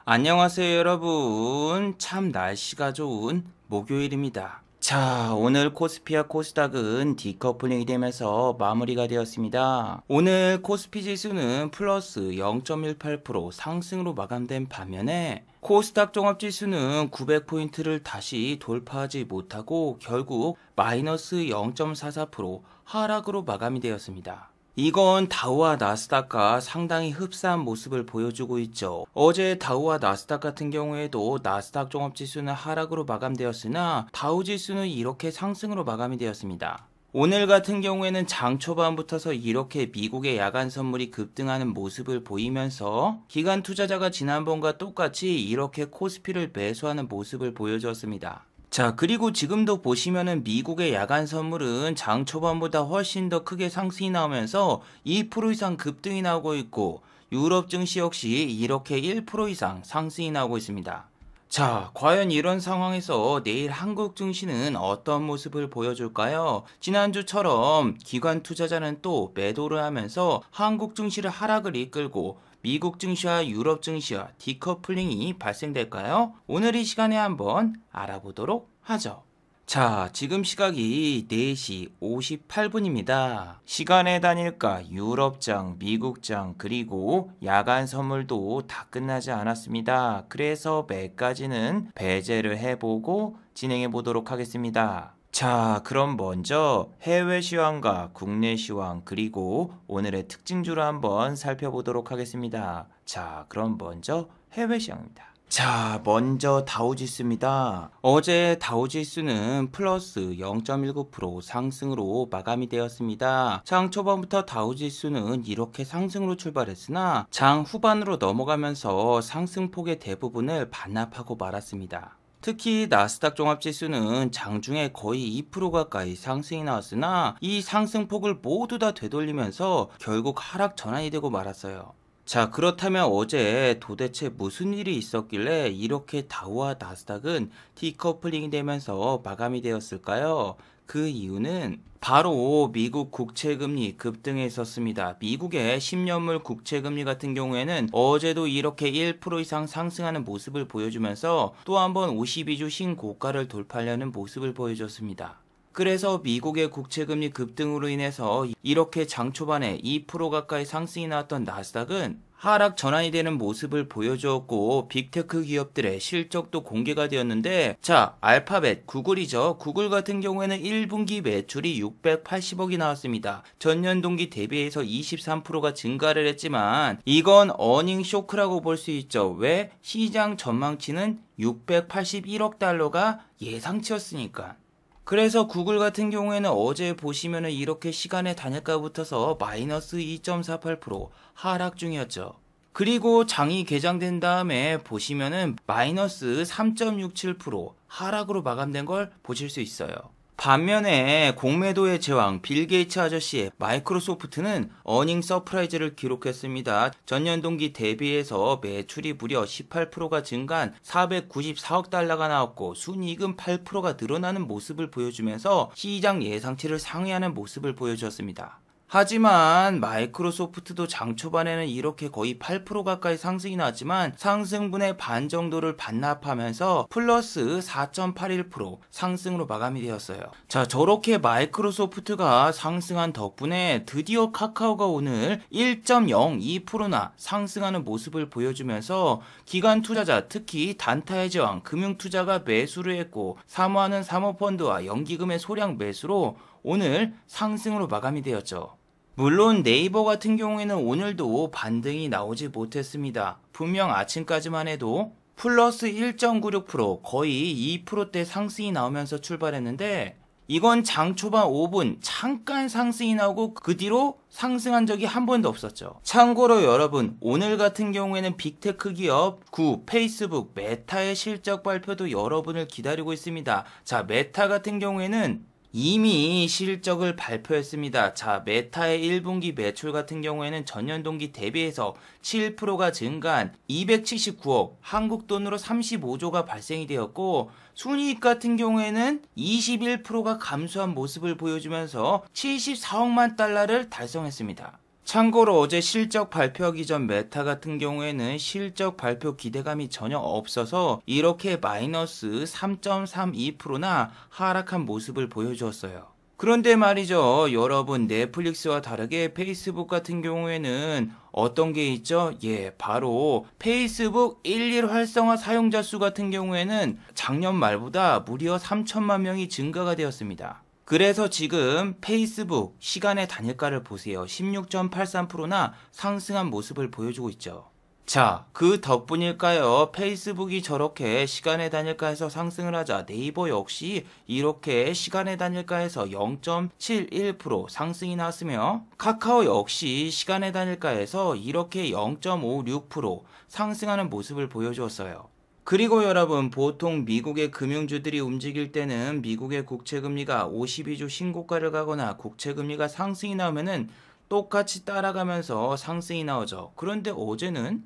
안녕하세요 여러분. 참 날씨가 좋은 목요일입니다. 자, 오늘 코스피와 코스닥은 디커플링이 되면서 마무리가 되었습니다. 오늘 코스피 지수는 플러스 0.18% 상승으로 마감된 반면에 코스닥 종합지수는 900포인트를 다시 돌파하지 못하고 결국 마이너스 0.44% 하락으로 마감이 되었습니다. 이건 다우와 나스닥과 상당히 흡사한 모습을 보여주고 있죠. 어제 다우와 나스닥 같은 경우에도 나스닥 종합지수는 하락으로 마감되었으나 다우지수는 이렇게 상승으로 마감이 되었습니다. 오늘 같은 경우에는 장 초반부터서 이렇게 미국의 야간 선물이 급등하는 모습을 보이면서 기관 투자자가 지난번과 똑같이 이렇게 코스피를 매수하는 모습을 보여주었습니다. 자, 그리고 지금도 보시면은 미국의 야간 선물은 장 초반보다 훨씬 더 크게 상승이 나오면서 2% 이상 급등이 나오고 있고 유럽 증시 역시 이렇게 1% 이상 상승이 나오고 있습니다. 자, 과연 이런 상황에서 내일 한국 증시는 어떤 모습을 보여줄까요? 지난주처럼 기관 투자자는 또 매도를 하면서 한국 증시를 하락을 이끌고 미국 증시와 유럽 증시와 디커플링이 발생될까요? 오늘 이 시간에 한번 알아보도록 하죠. 자, 지금 시각이 4시 58분입니다. 시간의 단일가 유럽장, 미국장, 그리고 야간 선물도 다 끝나지 않았습니다. 그래서 몇 가지는 배제를 해보고 진행해 보도록 하겠습니다. 자, 그럼 먼저 해외 시황과 국내 시황 그리고 오늘의 특징주를 한번 살펴보도록 하겠습니다. 자, 그럼 먼저 해외 시황입니다. 자, 먼저 다우지수입니다. 어제 다우지수는 플러스 0.19% 상승으로 마감이 되었습니다. 장 초반부터 다우지수는 이렇게 상승으로 출발했으나 장 후반으로 넘어가면서 상승폭의 대부분을 반납하고 말았습니다. 특히 나스닥 종합지수는 장중에 거의 2% 가까이 상승이 나왔으나 이 상승폭을 모두 다 되돌리면서 결국 하락 전환이 되고 말았어요. 자, 그렇다면 어제 도대체 무슨 일이 있었길래 이렇게 다우와 나스닥은 디커플링이 되면서 마감이 되었을까요? 그 이유는 바로 미국 국채금리 급등에 있었습니다. 미국의 10년물 국채금리 같은 경우에는 어제도 이렇게 1% 이상 상승하는 모습을 보여주면서 또 한 번 52주 신고가를 돌파하려는 모습을 보여줬습니다. 그래서 미국의 국채금리 급등으로 인해서 이렇게 장 초반에 2% 가까이 상승이 나왔던 나스닥은 하락 전환이 되는 모습을 보여주었고 빅테크 기업들의 실적도 공개가 되었는데 자, 알파벳 구글이죠. 구글 같은 경우에는 1분기 매출이 680억이 나왔습니다. 전년 동기 대비해서 23%가 증가를 했지만 이건 어닝 쇼크라고 볼 수 있죠. 왜? 시장 전망치는 681억 달러가 예상치였으니까. 그래서 구글 같은 경우에는 어제 보시면은 이렇게 시간의 단일가부터서 마이너스 2.48% 하락 중이었죠. 그리고 장이 개장된 다음에 보시면은 마이너스 3.67% 하락으로 마감된 걸 보실 수 있어요. 반면에 공매도의 제왕 빌 게이츠 아저씨의 마이크로소프트는 어닝 서프라이즈를 기록했습니다. 전년 동기 대비해서 매출이 무려 18%가 증가한 494억 달러가 나왔고 순이익은 8%가 늘어나는 모습을 보여주면서 시장 예상치를 상회하는 모습을 보여주었습니다. 하지만 마이크로소프트도 장 초반에는 이렇게 거의 8% 가까이 상승이 나왔지만 상승분의 반 정도를 반납하면서 플러스 4.81% 상승으로 마감이 되었어요. 자, 저렇게 마이크로소프트가 상승한 덕분에 드디어 카카오가 오늘 1.02%나 상승하는 모습을 보여주면서 기관 투자자 특히 단타의 제왕 금융투자가 매수를 했고 사모하는 사모펀드와 연기금의 소량 매수로 오늘 상승으로 마감이 되었죠. 물론 네이버 같은 경우에는 오늘도 반등이 나오지 못했습니다. 분명 아침까지만 해도 플러스 1.96% 거의 2%대 상승이 나오면서 출발했는데 이건 장 초반 5분 잠깐 상승이 나오고 그 뒤로 상승한 적이 한 번도 없었죠. 참고로 여러분 오늘 같은 경우에는 빅테크 기업 페이스북 메타의 실적 발표도 여러분을 기다리고 있습니다. 자, 메타 같은 경우에는 이미 실적을 발표했습니다. 자, 메타의 1분기 매출 같은 경우에는 전년 동기 대비해서 7%가 증가한 279억, 한국 돈으로 35조가 발생이 되었고 순이익 같은 경우에는 21%가 감소한 모습을 보여주면서 74억만 달러를 달성했습니다. 참고로 어제 실적 발표하기 전 메타 같은 경우에는 실적 발표 기대감이 전혀 없어서 이렇게 마이너스 3.32%나 하락한 모습을 보여주었어요. 그런데 말이죠, 여러분, 넷플릭스와 다르게 페이스북 같은 경우에는 어떤 게 있죠? 바로 페이스북 1일 활성화 사용자 수 같은 경우에는 작년 말보다 무려 3천만 명이 증가가 되었습니다. 그래서 지금 페이스북 시간의 단일가를 보세요. 16.83%나 상승한 모습을 보여주고 있죠. 자, 그 덕분일까요? 페이스북이 저렇게 시간의 단일가에서 상승을 하자 네이버 역시 이렇게 시간의 단일가에서 0.71% 상승이 나왔으며, 카카오 역시 시간의 단일가에서 이렇게 0.56% 상승하는 모습을 보여주었어요. 그리고 여러분, 보통 미국의 금융주들이 움직일 때는 미국의 국채금리가 52주 신고가를 가거나 국채금리가 상승이 나오면은 똑같이 따라가면서 상승이 나오죠. 그런데 어제는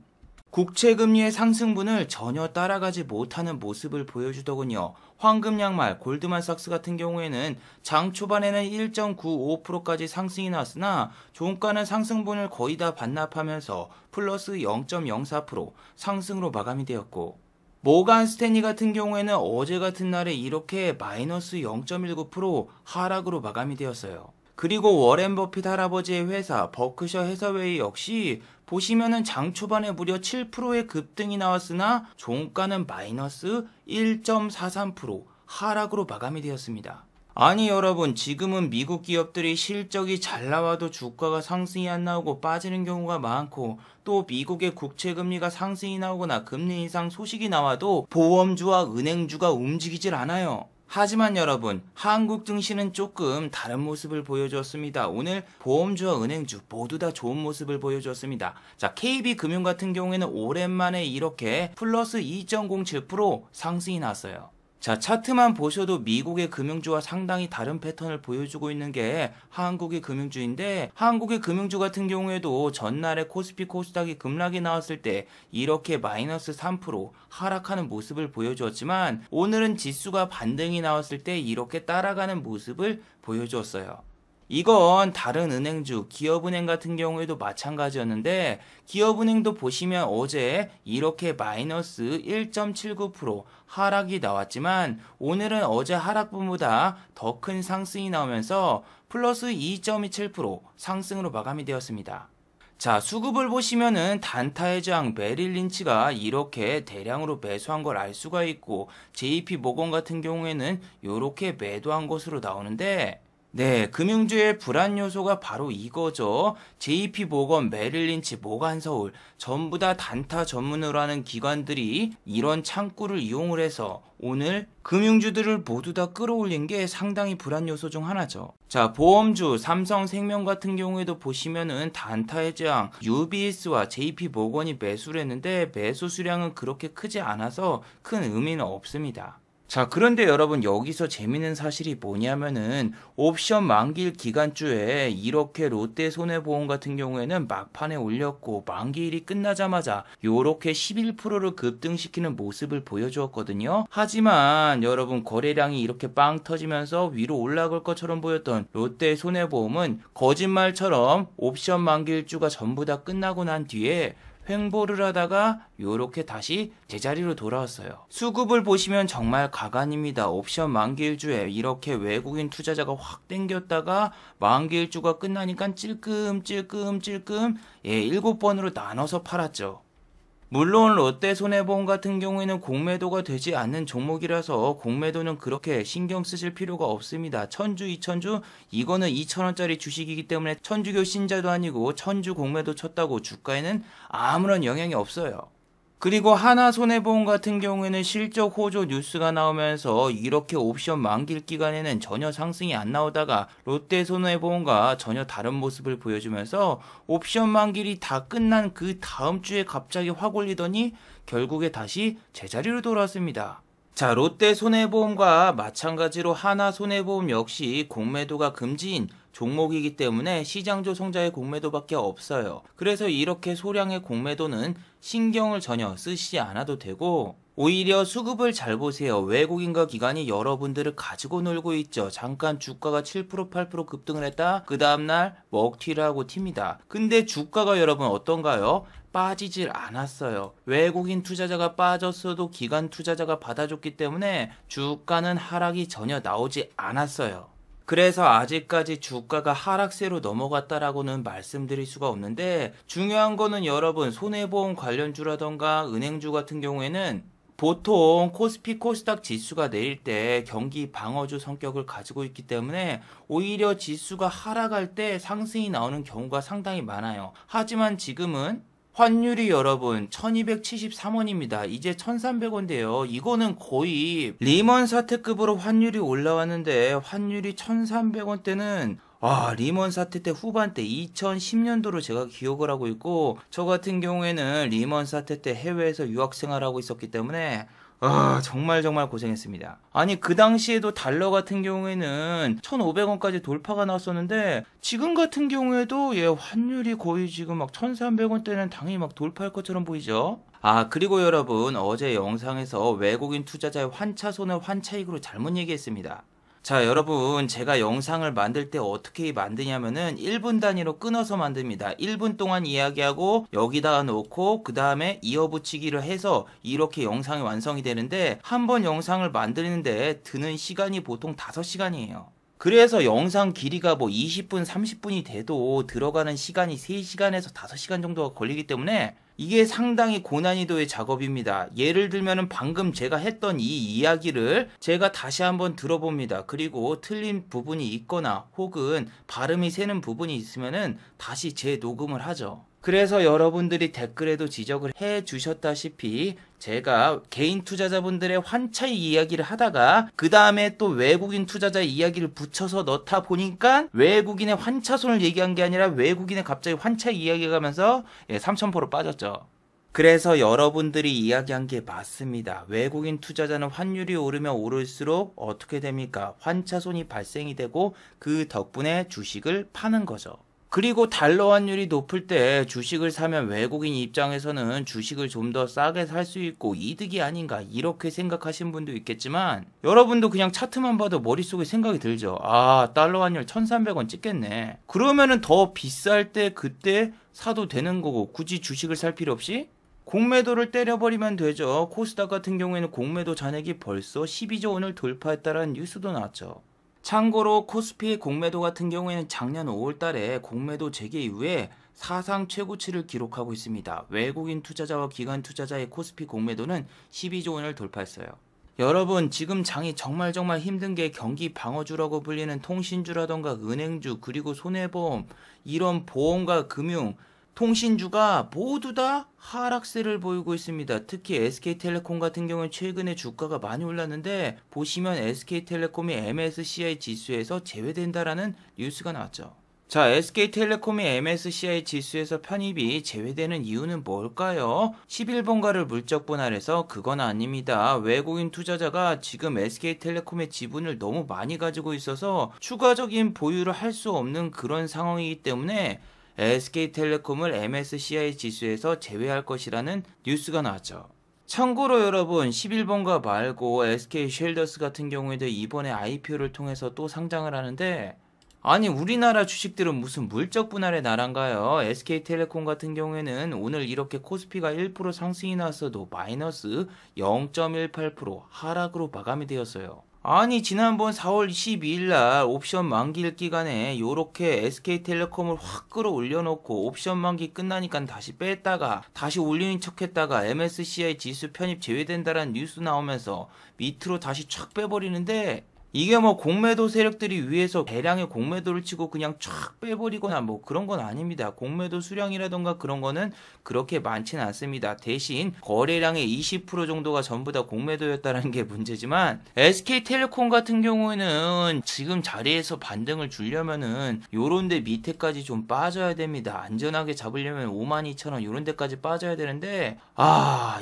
국채금리의 상승분을 전혀 따라가지 못하는 모습을 보여주더군요. 황금양말 골드만삭스 같은 경우에는 장 초반에는 1.95%까지 상승이 나왔으나 종가는 상승분을 거의 다 반납하면서 플러스 0.04% 상승으로 마감이 되었고, 모간 스탠리 같은 경우에는 어제 같은 날에 이렇게 마이너스 0.19% 하락으로 마감이 되었어요. 그리고 워렌 버핏 할아버지의 회사 버크셔 해서웨이 역시 보시면은 장 초반에 무려 7%의 급등이 나왔으나 종가는 마이너스 1.43% 하락으로 마감이 되었습니다. 아니 여러분, 지금은 미국 기업들이 실적이 잘 나와도 주가가 상승이 안 나오고 빠지는 경우가 많고, 또 미국의 국채금리가 상승이 나오거나 금리 인상 소식이 나와도 보험주와 은행주가 움직이질 않아요. 하지만 여러분, 한국 증시는 조금 다른 모습을 보여주었습니다. 오늘 보험주와 은행주 모두 다 좋은 모습을 보여주었습니다. 자, KB금융 같은 경우에는 오랜만에 이렇게 플러스 2.07% 상승이 났어요. 자, 차트만 보셔도 미국의 금융주와 상당히 다른 패턴을 보여주고 있는 게 한국의 금융주인데, 한국의 금융주 같은 경우에도 전날에 코스피 코스닥이 급락이 나왔을 때 이렇게 마이너스 3% 하락하는 모습을 보여주었지만, 오늘은 지수가 반등이 나왔을 때 이렇게 따라가는 모습을 보여주었어요. 이건 다른 은행주, 기업은행 같은 경우에도 마찬가지였는데, 기업은행도 보시면 어제 이렇게 마이너스 1.79% 하락이 나왔지만, 오늘은 어제 하락분보다 더 큰 상승이 나오면서 플러스 2.27% 상승으로 마감이 되었습니다. 자, 수급을 보시면은 단타의 장 메릴 린치가 이렇게 대량으로 매수한 걸 알 수가 있고, JP 모건 같은 경우에는 이렇게 매도한 것으로 나오는데, 네, 금융주의 불안 요소가 바로 이거죠. JP 모건, 메릴 린치, 모간서울 전부 다 단타 전문으로 하는 기관들이 이런 창구를 이용을 해서 오늘 금융주들을 모두 다 끌어올린 게 상당히 불안 요소 중 하나죠. 자, 보험주 삼성생명 같은 경우에도 보시면은 단타의 장 UBS와 JP 모건이 매수를 했는데 매수 수량은 그렇게 크지 않아서 큰 의미는 없습니다. 자, 그런데 여러분, 여기서 재밌는 사실이 뭐냐면은 옵션 만기일 기간주에 이렇게 롯데손해보험 같은 경우에는 막판에 올렸고 만기일이 끝나자마자 요렇게 11%를 급등시키는 모습을 보여주었거든요. 하지만 여러분, 거래량이 이렇게 빵 터지면서 위로 올라갈 것처럼 보였던 롯데손해보험은 거짓말처럼 옵션 만기일주가 전부 다 끝나고 난 뒤에 횡보를 하다가 요렇게 다시 제자리로 돌아왔어요. 수급을 보시면 정말 가관입니다. 옵션 만기일주에 이렇게 외국인 투자자가 확 땡겼다가 만기일주가 끝나니까 찔끔찔끔 7번으로 나눠서 팔았죠. 물론 롯데손해보험 같은 경우에는 공매도가 되지 않는 종목이라서 공매도는 그렇게 신경 쓰실 필요가 없습니다. 천주, 2천주 이거는 2,000원짜리 주식이기 때문에 천주교 신자도 아니고 천주 공매도 쳤다고 주가에는 아무런 영향이 없어요. 그리고 하나손해보험 같은 경우에는 실적 호조 뉴스가 나오면서 이렇게 옵션 만기일 기간에는 전혀 상승이 안 나오다가 롯데손해보험과 전혀 다른 모습을 보여주면서 옵션 만기일이 다 끝난 그 다음 주에 갑자기 확 올리더니 결국에 다시 제자리로 돌아왔습니다. 자, 롯데 손해보험과 마찬가지로 하나 손해보험 역시 공매도가 금지인 종목이기 때문에 시장 조성자의 공매도밖에 없어요. 그래서 이렇게 소량의 공매도는 신경을 전혀 쓰시지 않아도 되고, 오히려 수급을 잘 보세요. 외국인과 기관이 여러분들을 가지고 놀고 있죠. 잠깐 주가가 7% 8% 급등을 했다. 그 다음날 먹튀를 하고 튑니다. 근데 주가가 여러분 어떤가요? 빠지질 않았어요. 외국인 투자자가 빠졌어도 기관 투자자가 받아줬기 때문에 주가는 하락이 전혀 나오지 않았어요. 그래서 아직까지 주가가 하락세로 넘어갔다라고는 말씀드릴 수가 없는데, 중요한 거는 여러분 손해보험 관련주라던가 은행주 같은 경우에는 보통 코스피 코스닥 지수가 내릴 때 경기 방어주 성격을 가지고 있기 때문에 오히려 지수가 하락할 때 상승이 나오는 경우가 상당히 많아요. 하지만 지금은 환율이 여러분 1273원입니다. 이제 1300원대요. 이거는 거의 리먼 사태급으로 환율이 올라왔는데, 환율이 1300원대는 리먼 사태 때 후반때 2010년도로 제가 기억을 하고 있고, 저 같은 경우에는 리먼 사태 때 해외에서 유학 생활하고 있었기 때문에 정말 고생했습니다. 아니, 그 당시에도 달러 같은 경우에는 1,500원까지 돌파가 나왔었는데, 지금 같은 경우에도 환율이 거의 지금 막 1,300원대는 당연히 막 돌파할 것처럼 보이죠? 그리고 여러분, 어제 영상에서 외국인 투자자의 환차손을 환차익으로 잘못 얘기했습니다. 자, 여러분, 제가 영상을 만들 때 어떻게 만드냐면은 1분 단위로 끊어서 만듭니다. 1분 동안 이야기하고 여기다가 놓고 그 다음에 이어붙이기를 해서 이렇게 영상이 완성이 되는데, 한 번 영상을 만드는데 드는 시간이 보통 5시간이에요. 그래서 영상 길이가 뭐 20분, 30분이 돼도 들어가는 시간이 3시간에서 5시간 정도가 걸리기 때문에 이게 상당히 고난이도의 작업입니다. 예를 들면은 방금 제가 했던 이 이야기를 제가 다시 한번 들어봅니다. 그리고 틀린 부분이 있거나 혹은 발음이 새는 부분이 있으면은 다시 재녹음을 하죠. 그래서 여러분들이 댓글에도 지적을 해 주셨다시피 제가 개인 투자자분들의 환차익 이야기를 하다가 그 다음에 또 외국인 투자자 이야기를 붙여서 넣다 보니까 외국인의 환차손을 얘기한 게 아니라 외국인의 갑자기 환차익 이야기가 가면서 3000% 빠졌죠. 그래서 여러분들이 이야기한 게 맞습니다. 외국인 투자자는 환율이 오르면 오를수록 어떻게 됩니까? 환차손이 발생이 되고 그 덕분에 주식을 파는 거죠. 그리고 달러 환율이 높을 때 주식을 사면 외국인 입장에서는 주식을 좀 더 싸게 살 수 있고 이득이 아닌가 이렇게 생각하시는 분도 있겠지만, 여러분도 그냥 차트만 봐도 머릿속에 생각이 들죠. 달러 환율 1300원 찍겠네. 그러면은 더 비쌀 때 그때 사도 되는 거고, 굳이 주식을 살 필요 없이 공매도를 때려버리면 되죠. 코스닥 같은 경우에는 공매도 잔액이 벌써 12조 원을 돌파했다라는 뉴스도 나왔죠. 참고로 코스피의 공매도 같은 경우에는 작년 5월달에 공매도 재개 이후에 사상 최고치를 기록하고 있습니다. 외국인 투자자와 기관 투자자의 코스피 공매도는 12조 원을 돌파했어요. 여러분, 지금 장이 정말 힘든 게 경기 방어주라고 불리는 통신주라던가 은행주, 그리고 손해보험, 이런 보험과 금융, 통신주가 모두 다 하락세를 보이고 있습니다. 특히 SK텔레콤 같은 경우는 최근에 주가가 많이 올랐는데, 보시면 SK텔레콤이 MSCI 지수에서 제외된다라는 뉴스가 나왔죠. 자, SK텔레콤이 MSCI 지수에서 편입이 제외되는 이유는 뭘까요? 11번가를 물적 분할해서 그건 아닙니다. 외국인 투자자가 지금 SK텔레콤의 지분을 너무 많이 가지고 있어서 추가적인 보유를 할 수 없는 그런 상황이기 때문에 SK텔레콤을 MSCI 지수에서 제외할 것이라는 뉴스가 나왔죠. 참고로 여러분, 11번가 말고 SK쉘더스 같은 경우에도 이번에 IPO를 통해서 또 상장을 하는데, 아니 우리나라 주식들은 무슨 물적 분할의 나라인가요? SK텔레콤 같은 경우에는 오늘 이렇게 코스피가 1% 상승이 나왔어도 마이너스 0.18% 하락으로 마감이 되었어요. 아니 지난번 4월 12일 날 옵션 만기일 기간에 요렇게 SK텔레콤을 확 끌어올려놓고 옵션 만기 끝나니까 다시 뺐다가 다시 올리는 척했다가 MSCI 지수 편입 제외된다라는 뉴스 나오면서 밑으로 다시 촥 빼버리는데, 이게 뭐 공매도 세력들이 위해서 대량의 공매도를 치고 그냥 쫙 빼버리거나 뭐 그런 건 아닙니다. 공매도 수량이라던가 그런 거는 그렇게 많지는 않습니다. 대신 거래량의 20% 정도가 전부 다 공매도였다는 게 문제지만 SK텔레콤 같은 경우에는 지금 자리에서 반등을 주려면은 요런 데 밑에까지 좀 빠져야 됩니다. 안전하게 잡으려면 52,000원 요런 데까지 빠져야 되는데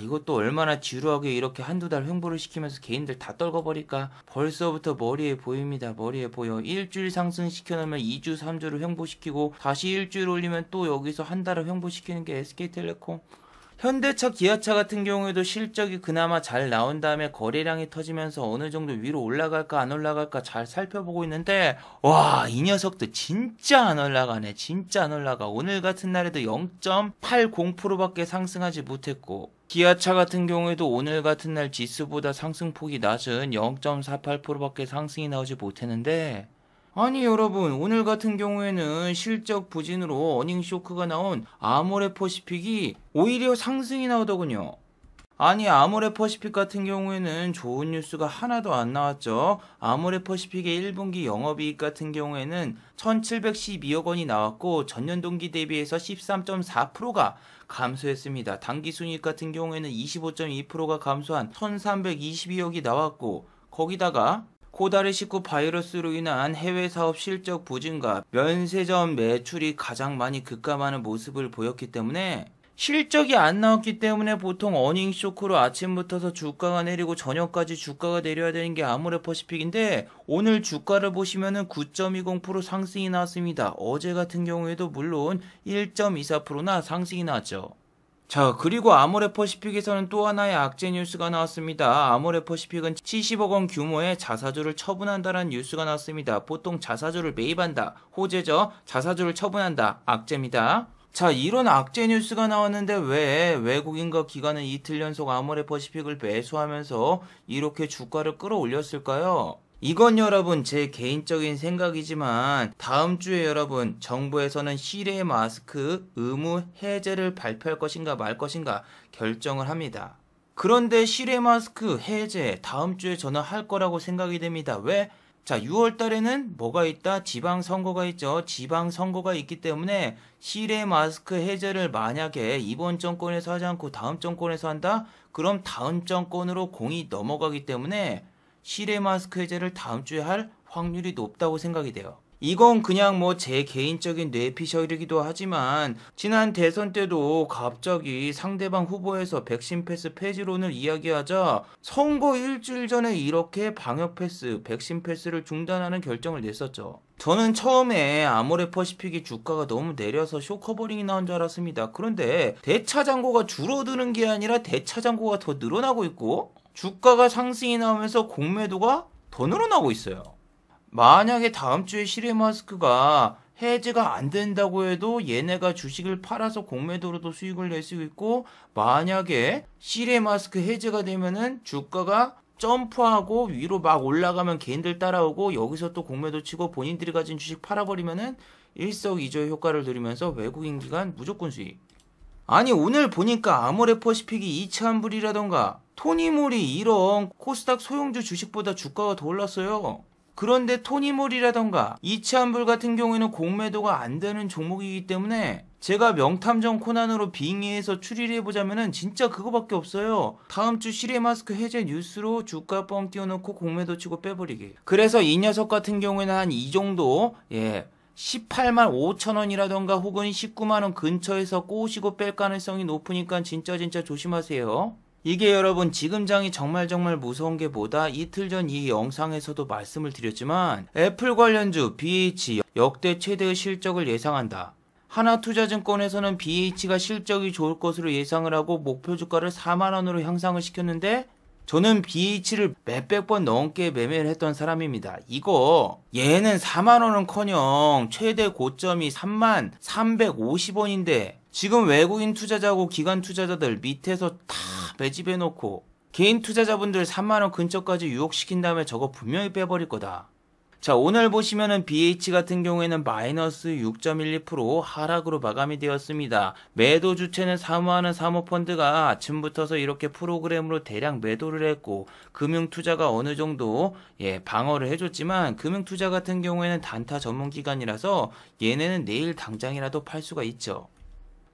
이것도 얼마나 지루하게 이렇게 한두 달 횡보를 시키면서 개인들 다 떨궈버릴까. 벌써부터 머리에 보입니다. 머리에 보여. 일주일 상승시켜놓으면 2주 3주를 횡보시키고 다시 일주일 올리면 또 여기서 한 달을 횡보시키는 게 SK텔레콤. 현대차, 기아차 같은 경우에도 실적이 그나마 잘 나온 다음에 거래량이 터지면서 어느 정도 위로 올라갈까 안 올라갈까 잘 살펴보고 있는데 이 녀석들 진짜 안 올라가네. 진짜 안 올라가. 오늘 같은 날에도 0.80%밖에 상승하지 못했고 기아차 같은 경우에도 오늘 같은 날 지수보다 상승폭이 낮은 0.48%밖에 상승이 나오지 못했는데 아니 여러분 오늘 같은 경우에는 실적 부진으로 어닝 쇼크가 나온 아모레퍼시픽이 오히려 상승이 나오더군요. 아니 아모레퍼시픽 같은 경우에는 좋은 뉴스가 하나도 안 나왔죠. 아모레퍼시픽의 1분기 영업이익 같은 경우에는 1712억 원이 나왔고 전년 동기 대비해서 13.4%가 감소했습니다. 당기순이익 같은 경우에는 25.2%가 감소한 1322억이 나왔고 거기다가 코다리19 바이러스로 인한 해외 사업 실적 부진과 면세점 매출이 가장 많이 급감하는 모습을 보였기 때문에 실적이 안 나왔기 때문에 보통 어닝 쇼크로 아침부터서 주가가 내리고 저녁까지 주가가 내려야 되는 게 아모레퍼시픽인데 오늘 주가를 보시면은 9.20% 상승이 나왔습니다. 어제 같은 경우에도 물론 1.24%나 상승이 나왔죠. 자, 그리고 아모레퍼시픽에서는 또 하나의 악재 뉴스가 나왔습니다. 아모레퍼시픽은 70억 원 규모의 자사주를 처분한다라는 뉴스가 나왔습니다. 보통 자사주를 매입한다. 호재죠. 자사주를 처분한다. 악재입니다. 자, 이런 악재 뉴스가 나왔는데 왜 외국인과 기관은 이틀 연속 아모레퍼시픽을 매수하면서 이렇게 주가를 끌어올렸을까요? 이건 여러분 제 개인적인 생각이지만 다음 주에 여러분 정부에서는 실외 마스크 의무 해제를 발표할 것인가 말 것인가 결정을 합니다. 그런데 실외 마스크 해제 다음 주에 저는 할 거라고 생각이 됩니다. 왜? 자, 6월 달에는 뭐가 있다? 지방선거가 있죠. 지방선거가 있기 때문에 실외 마스크 해제를 만약에 이번 정권에서 하지 않고 다음 정권에서 한다? 그럼 다음 정권으로 공이 넘어가기 때문에 실외 마스크 해제를 다음 주에 할 확률이 높다고 생각이 돼요. 이건 그냥 뭐 제 개인적인 뇌피셜이기도 하지만 지난 대선 때도 갑자기 상대방 후보에서 백신 패스 폐지론을 이야기하자 선거 일주일 전에 이렇게 방역 패스, 백신 패스를 중단하는 결정을 냈었죠. 저는 처음에 아모레퍼시픽이 주가가 너무 내려서 쇼커버링이 나온 줄 알았습니다. 그런데 대차장고가 줄어드는 게 아니라 대차장고가 더 늘어나고 있고 주가가 상승이 나오면서 공매도가 더 늘어나고 있어요. 만약에 다음 주에 실외 마스크가 해제가 안 된다고 해도 얘네가 주식을 팔아서 공매도로도 수익을 낼 수 있고 만약에 실외 마스크 해제가 되면은 주가가 점프하고 위로 막 올라가면 개인들 따라오고 여기서 또 공매도 치고 본인들이 가진 주식 팔아버리면은 일석이조의 효과를 누리면서 외국인 기관 무조건 수익. 아니 오늘 보니까 아모레퍼시픽이 2,000불이라던가 토니모리 이런 코스닥 소형주 주식보다 주가가 더 올랐어요. 그런데 토니모리라던가 이치한불 같은 경우에는 공매도가 안 되는 종목이기 때문에 제가 명탐정 코난으로 빙의해서 추리를 해보자면은 진짜 그거밖에 없어요. 다음 주 실외 마스크 해제 뉴스로 주가 뻥 띄워놓고 공매도 치고 빼버리기. 그래서 이 녀석 같은 경우에는 한 이 정도 18만 5천 원이라던가 혹은 19만 원 근처에서 꼬시고 뺄 가능성이 높으니까 진짜 조심하세요. 이게 여러분 지금 장이 정말 무서운 게 뭐다? 이틀 전 이 영상에서도 말씀을 드렸지만 애플 관련주 BH 역대 최대의 실적을 예상한다. 하나투자증권에서는 BH가 실적이 좋을 것으로 예상을 하고 목표 주가를 4만 원으로 향상을 시켰는데 저는 BH를 몇백 번 넘게 매매를 했던 사람입니다. 이거 얘는 4만 원은커녕 최대 고점이 3만 350원인데 지금 외국인 투자자고 기관 투자자들 밑에서 다 매집해놓고 개인 투자자분들 3만 원 근처까지 유혹시킨 다음에 저거 분명히 빼버릴 거다. 자, 오늘 보시면은 BH 같은 경우에는 마이너스 6.12% 하락으로 마감이 되었습니다. 매도 주체는 사모하는 사모펀드가 아침부터서 이렇게 프로그램으로 대량 매도를 했고, 금융투자가 어느 정도 방어를 해줬지만, 금융투자 같은 경우에는 단타 전문기관이라서 얘네는 내일 당장이라도 팔 수가 있죠.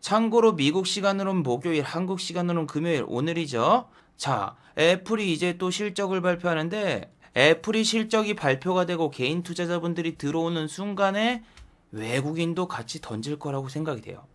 참고로 미국 시간으로는 목요일, 한국 시간으로는 금요일, 오늘이죠. 자, 애플이 이제 또 실적을 발표하는데, 애플이 실적이 발표가 되고 개인 투자자분들이 들어오는 순간에 외국인도 같이 던질 거라고 생각이 돼요.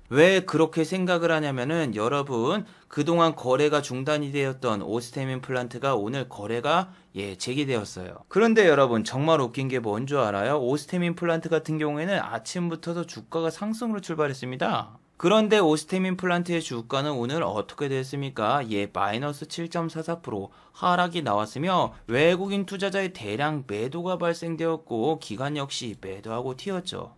왜 그렇게 생각을 하냐면은 여러분, 그동안 거래가 중단이 되었던 오스템 임플란트가 오늘 거래가 재개되었어요. 그런데 여러분, 정말 웃긴 게 뭔 줄 알아요? 오스템 임플란트 같은 경우에는 아침부터도 주가가 상승으로 출발했습니다. 그런데 오스템 임플란트의 주가는 오늘 어떻게 됐습니까? 마이너스 7.44% 하락이 나왔으며 외국인 투자자의 대량 매도가 발생되었고 기관 역시 매도하고 튀었죠.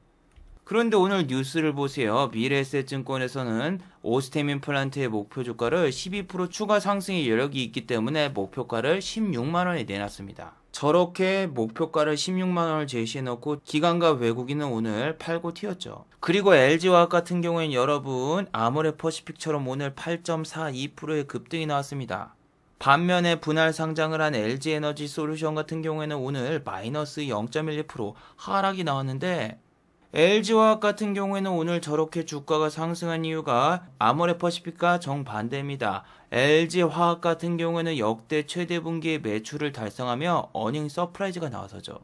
그런데 오늘 뉴스를 보세요. 미래에셋증권에서는 오스템 임플란트의 목표 주가를 12% 추가 상승의 여력이 있기 때문에 목표가를 16만원에 내놨습니다. 저렇게 목표가를 16만원을 제시해놓고 기관과 외국인은 오늘 팔고 튀었죠. 그리고 LG화학 같은 경우에는 여러분, 아모레퍼시픽처럼 오늘 8.42%의 급등이 나왔습니다. 반면에 분할 상장을 한 LG에너지 솔루션 같은 경우에는 오늘 마이너스 0.12% 하락이 나왔는데, LG화학 같은 경우에는 오늘 저렇게 주가가 상승한 이유가 아모레퍼시픽과 정반대입니다. LG화학 같은 경우에는 역대 최대 분기의 매출을 달성하며 어닝 서프라이즈가 나와서죠.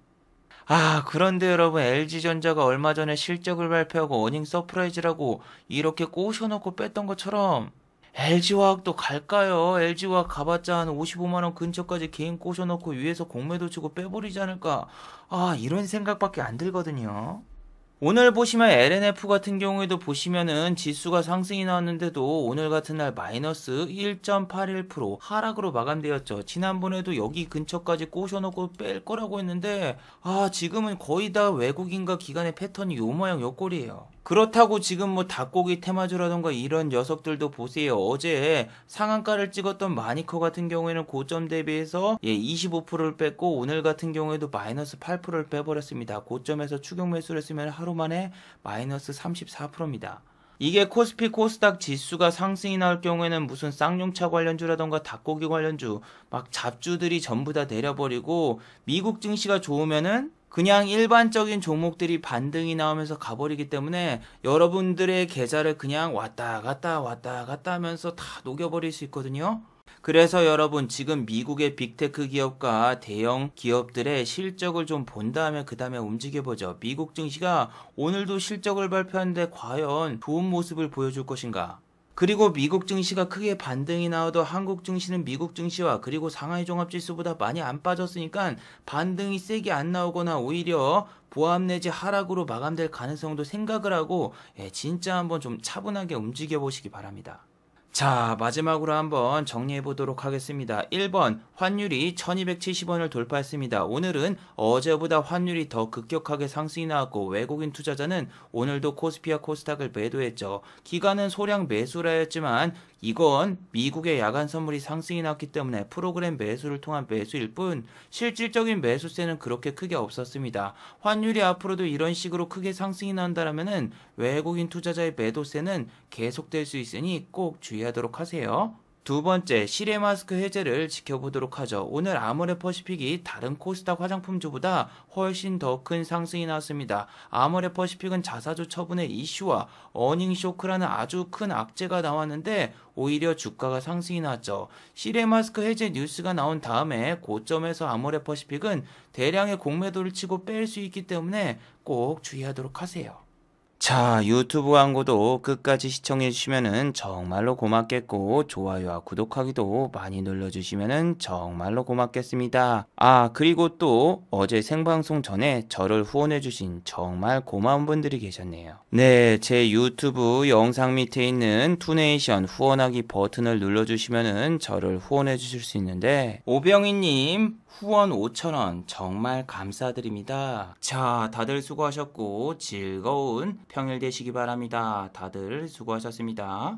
그런데 여러분, LG전자가 얼마 전에 실적을 발표하고 어닝 서프라이즈라고 이렇게 꼬셔놓고 뺐던 것처럼 LG화학도 갈까요? LG화학 가봤자 한 55만원 근처까지 개인 꼬셔놓고 위에서 공매도 치고 빼버리지 않을까? 이런 생각밖에 안 들거든요. 오늘 보시면 LNF 같은 경우에도 보시면은 지수가 상승이 나왔는데도 오늘 같은 날 마이너스 1.81% 하락으로 마감되었죠. 지난번에도 여기 근처까지 꼬셔놓고 뺄 거라고 했는데 지금은 거의 다 외국인과 기관의 패턴이 요 모양 요 꼴이에요. 그렇다고 지금 뭐 닭고기 테마주라던가 이런 녀석들도 보세요. 어제 상한가를 찍었던 마니커 같은 경우에는 고점 대비해서 25%를 뺐고 오늘 같은 경우에도 마이너스 8%를 빼버렸습니다. 고점에서 추격 매수를 했으면 하루 만에 마이너스 34%입니다. 이게 코스피 코스닥 지수가 상승이 나올 경우에는 무슨 쌍용차 관련주라던가 닭고기 관련주 막 잡주들이 전부 다 내려버리고 미국 증시가 좋으면은 그냥 일반적인 종목들이 반등이 나오면서 가버리기 때문에 여러분들의 계좌를 그냥 왔다 갔다 하면서 다 녹여버릴 수 있거든요. 그래서 여러분, 지금 미국의 빅테크 기업과 대형 기업들의 실적을 좀 본 다음에 그 다음에 움직여보죠. 미국 증시가 오늘도 실적을 발표하는데 과연 좋은 모습을 보여줄 것인가? 그리고 미국 증시가 크게 반등이 나와도 한국 증시는 미국 증시와 그리고 상하이 종합지수보다 많이 안 빠졌으니까 반등이 세게 안 나오거나 오히려 보합 내지 하락으로 마감될 가능성도 생각을 하고 진짜 한번 좀 차분하게 움직여 보시기 바랍니다. 자, 마지막으로 한번 정리해 보도록 하겠습니다. 1번, 환율이 1270원을 돌파했습니다. 오늘은 어제보다 환율이 더 급격하게 상승이 나왔고 외국인 투자자는 오늘도 코스피와 코스닥을 매도했죠. 기관은 소량 매수를 하였지만 이건 미국의 야간 선물이 상승이 났기 때문에 프로그램 매수를 통한 매수일 뿐 실질적인 매수세는 그렇게 크게 없었습니다. 환율이 앞으로도 이런 식으로 크게 상승이 난다면은 외국인 투자자의 매도세는 계속될 수 있으니 꼭 주의하도록 하세요. 두 번째, 실외 마스크 해제를 지켜보도록 하죠. 오늘 아모레퍼시픽이 다른 코스닥 화장품주보다 훨씬 더 큰 상승이 나왔습니다. 아모레퍼시픽은 자사주 처분의 이슈와 어닝 쇼크라는 아주 큰 악재가 나왔는데 오히려 주가가 상승이 나왔죠. 실외 마스크 해제 뉴스가 나온 다음에 고점에서 아모레퍼시픽은 대량의 공매도를 치고 뺄 수 있기 때문에 꼭 주의하도록 하세요. 자, 유튜브 광고도 끝까지 시청해주시면 정말로 고맙겠고 좋아요와 구독하기도 많이 눌러주시면 정말로 고맙겠습니다. 그리고 또 어제 생방송 전에 저를 후원해주신 정말 고마운 분들이 계셨네요. 네, 제 유튜브 영상 밑에 있는 투네이션 후원하기 버튼을 눌러주시면 저를 후원해주실 수 있는데 오병희님 후원 5,000원 정말 감사드립니다. 자, 다들 수고하셨고 즐거운 평일 되시기 바랍니다. 다들 수고하셨습니다.